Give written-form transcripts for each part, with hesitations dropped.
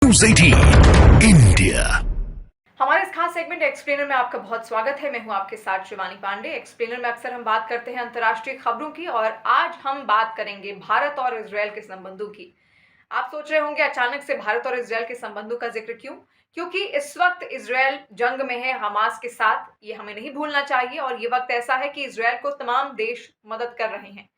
News 18 India. हमारे इस खास सेगमेंट एक्सप्लेनर में आपका बहुत स्वागत है। मैं हूं आपके साथ शिवानी पांडे। एक्सप्लेनर में अक्सर हम बात करते हैं अंतर्राष्ट्रीय खबरों की और आज हम बात करेंगे भारत और इजरायल के संबंधों की। आप सोच रहे होंगे अचानक से भारत और इजरायल के संबंधों का जिक्र क्यों? क्योंकि इस वक्त इजरायल जंग में है हमास के साथ, ये हमें नहीं भूलना चाहिए। और ये वक्त ऐसा है कि इजरायल को तमाम देश मदद कर रहे हैं।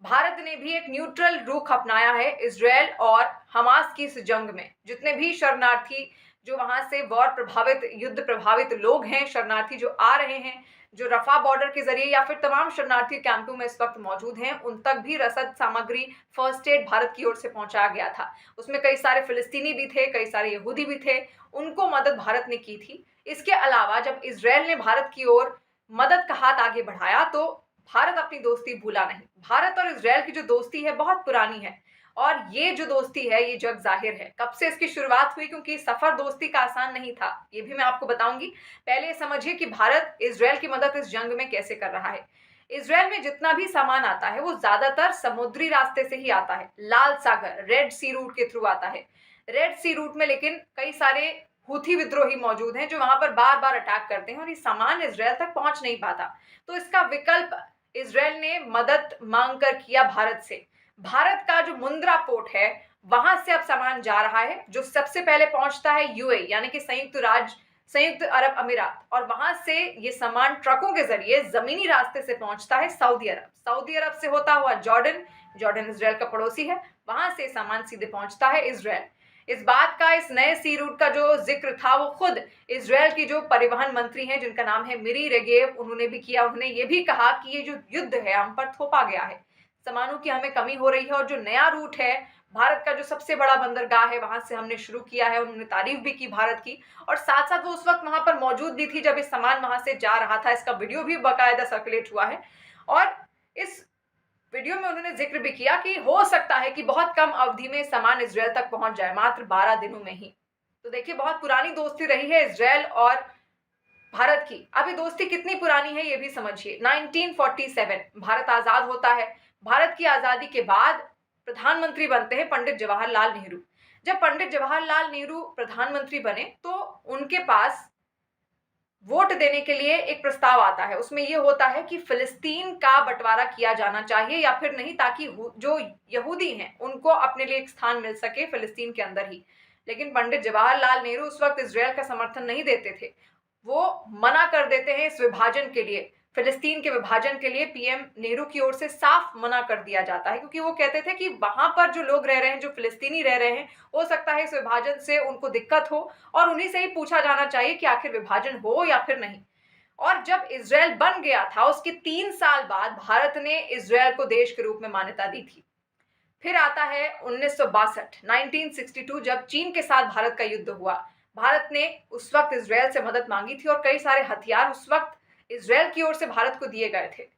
भारत ने भी एक न्यूट्रल रुख अपनाया है इजरायल और हमास की इस जंग में। जितने भी शरणार्थी जो वहां से वॉर प्रभावित, युद्ध प्रभावित लोग हैं, शरणार्थी जो आ रहे हैं, जो रफा बॉर्डर के जरिए या फिर तमाम शरणार्थी कैंपों में इस वक्त मौजूद हैं, उन तक भी रसद सामग्री, फर्स्ट एड भारत की ओर से पहुंचाया गया था। उसमें कई सारे फिलिस्तीनी भी थे, कई सारे यहूदी भी थे, उनको मदद भारत ने की थी। इसके अलावा जब इजरायल ने भारत की ओर मदद का हाथ आगे बढ़ाया तो भारत अपनी दोस्ती भूला नहीं। भारत और इजरायल की जो दोस्ती है बहुत पुरानी है और ये जो दोस्ती है ये जग जाहिर है। कब से इसकी शुरुआत हुई, क्योंकि सफर दोस्ती का आसान नहीं था, ये भी मैं आपको बताऊंगी। पहले समझिए कि भारत इजरायल की मदद इस जंग में कैसे कर रहा है। इजरायल में जितना भी सामान आता है वो ज्यादातर समुद्री रास्ते से ही आता है। लाल सागर, रेड सी रूट के थ्रू आता है। रेड सी रूट में लेकिन कई सारे हुथी विद्रोही मौजूद हैं जो वहां पर बार बार अटैक करते हैं और ये सामान इजरायल तक पहुंच नहीं पाता। तो इसका विकल्प इजरायल ने मदद मांगकर किया भारत से। भारत का जो मुंद्रा पोर्ट है वहां से अब सामान जा रहा है, जो सबसे पहले पहुंचता है यूएई यानी कि संयुक्त अरब अमीरात, और वहां से ये सामान ट्रकों के जरिए जमीनी रास्ते से पहुंचता है सऊदी अरब। सऊदी अरब से होता हुआ जॉर्डन, जॉर्डन इजरायल का पड़ोसी है, वहां से सामान सीधे पहुंचता है इजरायल। इस बात का, इस नए सी रूट का जो जिक्र था वो खुद इजरायल की जो परिवहन मंत्री हैं जिनका नाम है मिरी रेगेव, उन्होंने भी किया। उन्होंने ये भी कहा कि ये जो युद्ध है हम पर थोपा गया है, सामानों की हमें कमी हो रही है और जो नया रूट है भारत का जो सबसे बड़ा बंदरगाह है वहां से हमने शुरू किया है। उन्होंने तारीफ भी की भारत की और साथ साथ वो उस वक्त वहां पर मौजूद भी थी जब इस सामान वहां से जा रहा था। इसका वीडियो भी बाकायदा सर्कुलेट हुआ है और इस वीडियो में उन्होंने जिक्र भी किया कि हो सकता है कि बहुत कम अवधि में सामान इजरायल तक पहुंच जाए, मात्र 12 दिनों में ही। तो देखिए बहुत पुरानी दोस्ती रही है इजरायल और भारत की। अब ये दोस्ती कितनी पुरानी है ये भी समझिए। 1947 भारत आजाद होता है। भारत की आजादी के बाद प्रधानमंत्री बनते हैं पंडित जवाहरलाल नेहरू। जब पंडित जवाहरलाल नेहरू प्रधानमंत्री बने तो उनके पास वोट देने के लिए एक प्रस्ताव आता है। उसमें यह होता है कि फिलिस्तीन का बंटवारा किया जाना चाहिए या फिर नहीं, ताकि जो यहूदी हैं उनको अपने लिए एक स्थान मिल सके फिलिस्तीन के अंदर ही। लेकिन पंडित जवाहरलाल नेहरू उस वक्त इजरायल का समर्थन नहीं देते थे। वो मना कर देते हैं इस विभाजन के लिए, फिलिस्तीन के विभाजन के लिए पीएम नेहरू की ओर से साफ मना कर दिया जाता है, क्योंकि वो कहते थे कि वहां पर जो लोग रह रहे हैं, जो फिलिस्तीनी रह रहे हैं, हो सकता है इस विभाजन से उनको दिक्कत हो और उन्हीं से ही पूछा जाना चाहिए कि आखिर विभाजन हो या फिर नहीं। और जब इजरायल बन गया था उसके 3 साल बाद भारत ने इजरायल को देश के रूप में मान्यता दी थी। फिर आता है 1962 जब चीन के साथ भारत का युद्ध हुआ। भारत ने उस वक्त इजरायल से मदद मांगी थी और कई सारे हथियार उस वक्त इजरायल की ओर से भारत को दिए गए थे।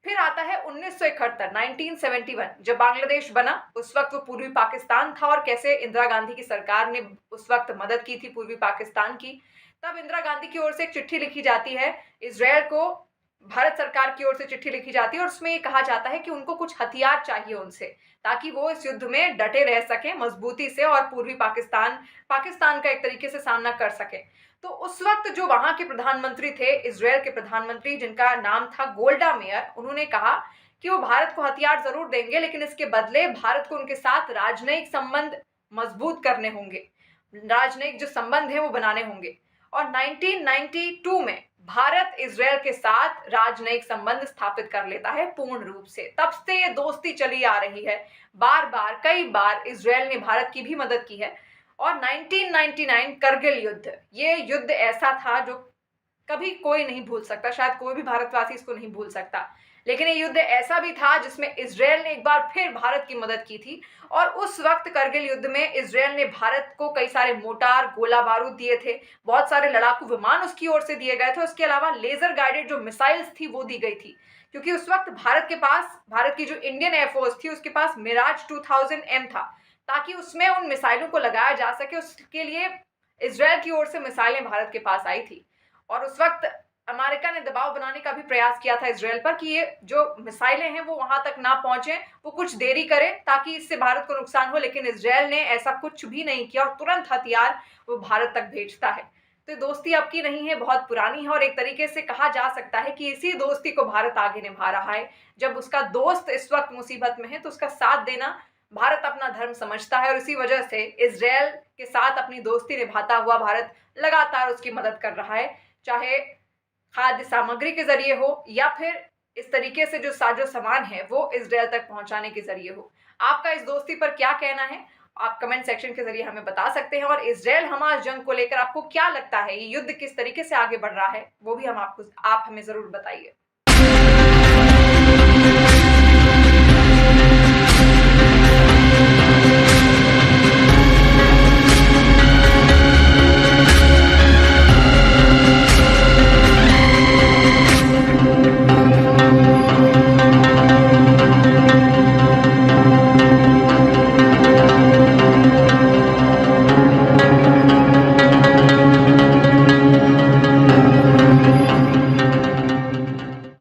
फिर आता है 1971 जब बांग्लादेश बना। उस वक्त वो पूर्वी पाकिस्तान था और कैसे इंदिरा गांधी की सरकार ने उस वक्त मदद की थी पूर्वी पाकिस्तान की। तब इंदिरा गांधी की ओर से एक चिट्ठी लिखी जाती है इजरायल को, भारत सरकार की ओर से चिट्ठी लिखी जाती है और उसमें ये कहा जाता है कि उनको कुछ हथियार चाहिए उनसे, ताकि वो इस युद्ध में डटे रह सकें मजबूती से और पूर्वी पाकिस्तान का एक तरीके से सामना कर सके। तो उस वक्त जो वहां के प्रधानमंत्री थे, इजरायल के प्रधानमंत्री जिनका नाम था गोल्डा मेयर, उन्होंने कहा कि वो भारत को हथियार जरूर देंगे लेकिन इसके बदले भारत को उनके साथ राजनयिक संबंध मजबूत करने होंगे, राजनयिक जो संबंध है वो बनाने होंगे। और 1992 में भारत इजरायल के साथ राजनयिक संबंध स्थापित कर लेता है पूर्ण रूप से। तब से ये दोस्ती चली आ रही है। बार बार, कई बार इजरायल ने भारत की भी मदद की है। और 1999 करगिल युद्ध, ये युद्ध ऐसा था जो कभी कोई नहीं भूल सकता, शायद कोई भी भारतवासी इसको नहीं भूल सकता। लेकिन ये युद्ध ऐसा भी था जिसमें इजरायल ने एक बार फिर भारत की मदद की थी। और उस वक्त करगिल युद्ध में इजरायल ने भारत को कई सारे मोटार, गोला बारूद दिए थे, बहुत सारे लड़ाकू विमान उसकी ओर से दिए गए थे। उसके अलावा लेजर गाइडेड जो मिसाइल्स थी वो दी गई थी, क्योंकि उस वक्त भारत की जो इंडियन एयरफोर्स थी उसके पास मिराज 2000M था, ताकि उसमें उन मिसाइलों को लगाया जा सके। उसके लिए इजरायल की ओर से मिसाइलें भारत के पास आई थी। और उस वक्त अमेरिका ने दबाव बनाने का भी प्रयास किया था इज़राइल पर कि ये जो मिसाइलें हैं वो वहां तक ना पहुंचे, वो कुछ देरी करे ताकि इससे भारत को नुकसान हो, लेकिन इज़राइल ने ऐसा कुछ भी नहीं किया और तुरंत हथियार वो भारत तक भेजता है। तो दोस्ती अब की नहीं है, बहुत पुरानी है और एक तरीके से कहा जा सकता है कि इसी दोस्ती को भारत आगे निभा रहा है। जब उसका दोस्त इस वक्त मुसीबत में है तो उसका साथ देना भारत अपना धर्म समझता है और इसी वजह से इज़राइल के साथ अपनी दोस्ती निभाता हुआ भारत लगातार उसकी मदद कर रहा है, चाहे खाद्य सामग्री के ज़रिए हो या फिर इस तरीके से जो साजो-सामान है वो इज़राइल तक पहुँचाने के ज़रिए हो। आपका इस दोस्ती पर क्या कहना है? आप कमेंट सेक्शन के ज़रिए हमें बता सकते हैं और इज़राइल-हमास जंग को लेकर आपको क्या लगता है? ये युद्ध किस तरीके से आगे बढ़ रहा है? वो भी आप हमें ज़रूर बताइए।